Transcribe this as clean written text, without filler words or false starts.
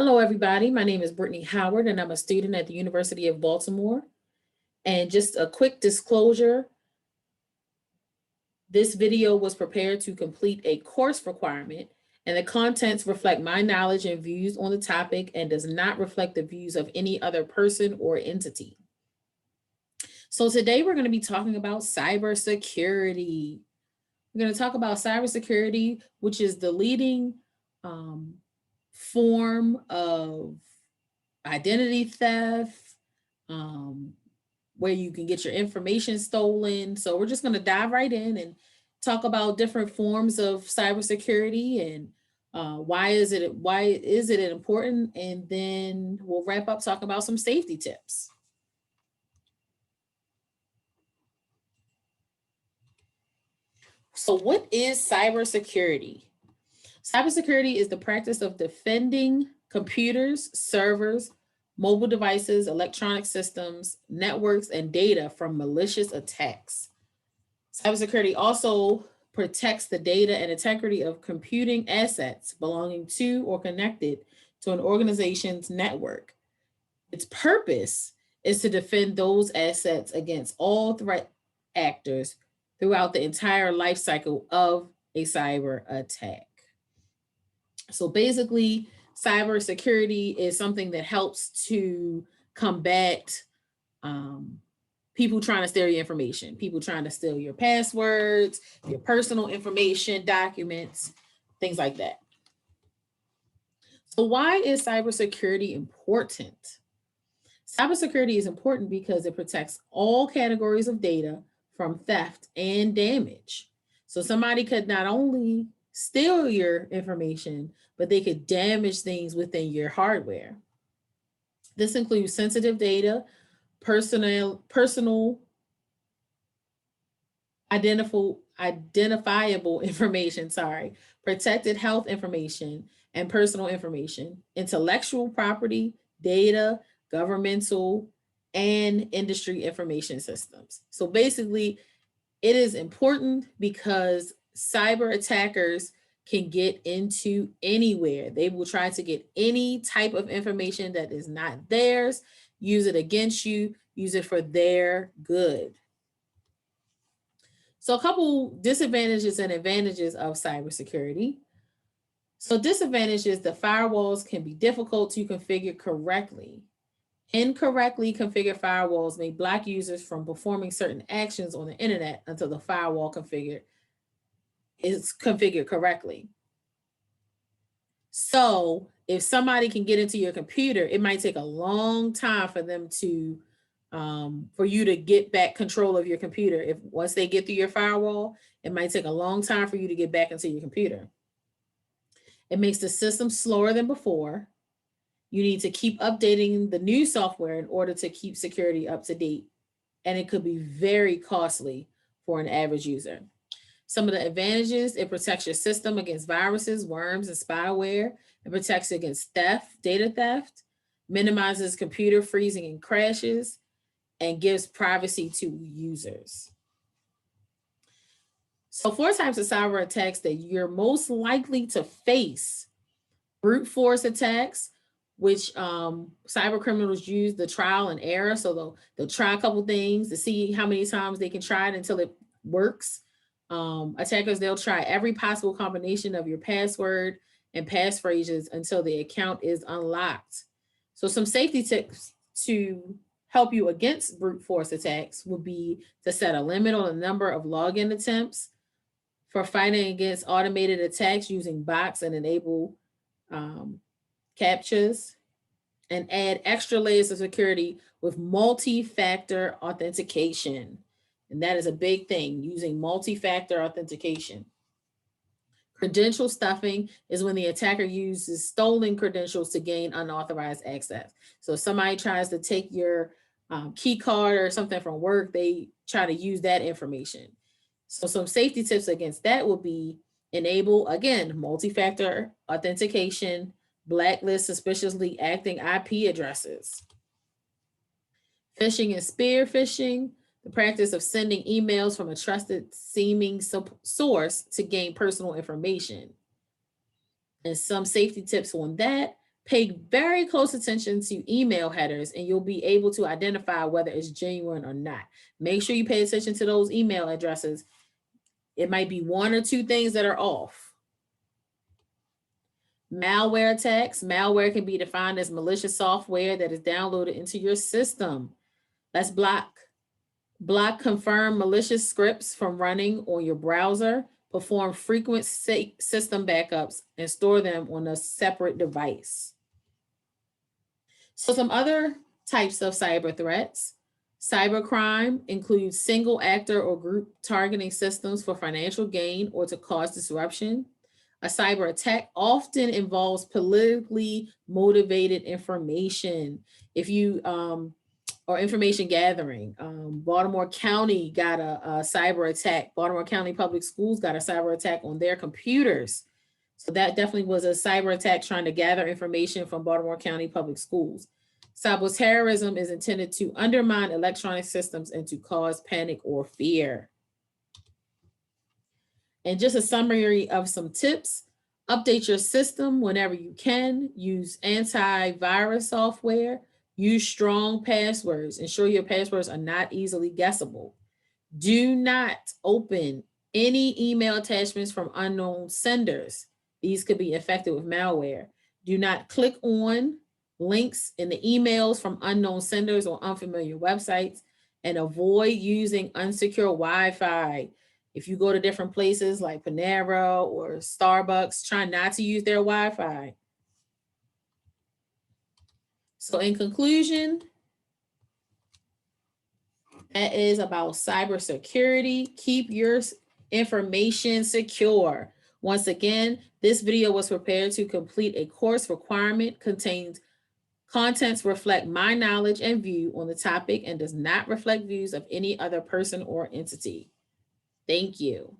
Hello, everybody. My name is Brittany Howard, and I'm a student at the University of Baltimore. And just a quick disclosure, this video was prepared to complete a course requirement, and the contents reflect my knowledge and views on the topic and does not reflect the views of any other person or entity. So today we're going to be talking about cybersecurity. We're going to talk about cybersecurity, which is the leading form of identity theft, where you can get your information stolen. So we're just going to dive right in and talk about different forms of cybersecurity and why is it important, and then we'll wrap up talking about some safety tips. So what is cybersecurity? Cybersecurity is the practice of defending computers, servers, mobile devices, electronic systems, networks, and data from malicious attacks. Cybersecurity also protects the data and integrity of computing assets belonging to or connected to an organization's network. Its purpose is to defend those assets against all threat actors throughout the entire life cycle of a cyber attack. So basically, cybersecurity is something that helps to combat people trying to steal your information, people trying to steal your passwords, your personal information, documents, things like that. So why is cybersecurity important? Cybersecurity is important because it protects all categories of data from theft and damage. So somebody could not only steal your information, but they could damage things within your hardware. This includes sensitive data, personal identifiable information, protected health information and personal information, intellectual property, data, governmental, and industry information systems. So basically, it is important because cyber attackers can get into anywhere. They will try to get any type of information that is not theirs, use it against you, use it for their good. So a couple disadvantages and advantages of cybersecurity. So disadvantages, the firewalls can be difficult to configure correctly. Incorrectly configured firewalls may block users from performing certain actions on the internet until the firewall is configured correctly. So if somebody can get into your computer, it might take a long time for them to, for you to get back control of your computer. If once they get through your firewall, it might take a long time for you to get back into your computer. It makes the system slower than before. You need to keep updating the new software in order to keep security up to date. And it could be very costly for an average user. Some of the advantages, it protects your system against viruses, worms, and spyware. It protects against theft, data theft, minimizes computer freezing and crashes, and gives privacy to users. So 4 types of cyber attacks that you're most likely to face: brute force attacks, which cyber criminals use the trial and error. So they'll try a couple things to see how many times they can try it until it works. Attackers, they'll try every possible combination of your password and passphrases until the account is unlocked. So some safety tips to help you against brute force attacks would be to set a limit on the number of login attempts, for fighting against automated attacks using bots and enable CAPTCHAs, and add extra layers of security with multi-factor authentication. And that is a big thing, using multi-factor authentication. Credential stuffing is when the attacker uses stolen credentials to gain unauthorized access. So if somebody tries to take your key card or something from work, they try to use that information. So some safety tips against that would be enable, again, multi-factor authentication, blacklist suspiciously acting IP addresses. Phishing and spear phishing, the practice of sending emails from a trusted seeming source to gain personal information. And some safety tips on that Pay very close attention to email headers and you'll be able to identify whether it's genuine or not. Make sure you pay attention to those email addresses. It might be one or two things that are off. Malware attacks. Malware can be defined as malicious software that is downloaded into your system. Let's block confirm malicious scripts from running on your browser, perform frequent system backups, and store them on a separate device. So some other types of cyber threats. Cybercrime includes single actor or group targeting systems for financial gain or to cause disruption. A cyber attack often involves politically motivated information. If you or information gathering. Baltimore County got a cyber attack. Baltimore County Public Schools got a cyber attack on their computers. So that definitely was a cyber attack trying to gather information from Baltimore County Public Schools. Cyber terrorism is intended to undermine electronic systems and to cause panic or fear. And just a summary of some tips. Update your system whenever you can. Use antivirus software. Use strong passwords. Ensure your passwords are not easily guessable. Do not open any email attachments from unknown senders. These could be infected with malware. Do not click on links in the emails from unknown senders or unfamiliar websites, and avoid using unsecure Wi-Fi. If you go to different places like Panera or Starbucks, try not to use their Wi-Fi. So in conclusion, that is about cybersecurity. Keep your information secure. Once again, this video was prepared to complete a course requirement, contains contents reflect my knowledge and view on the topic and does not reflect views of any other person or entity. Thank you.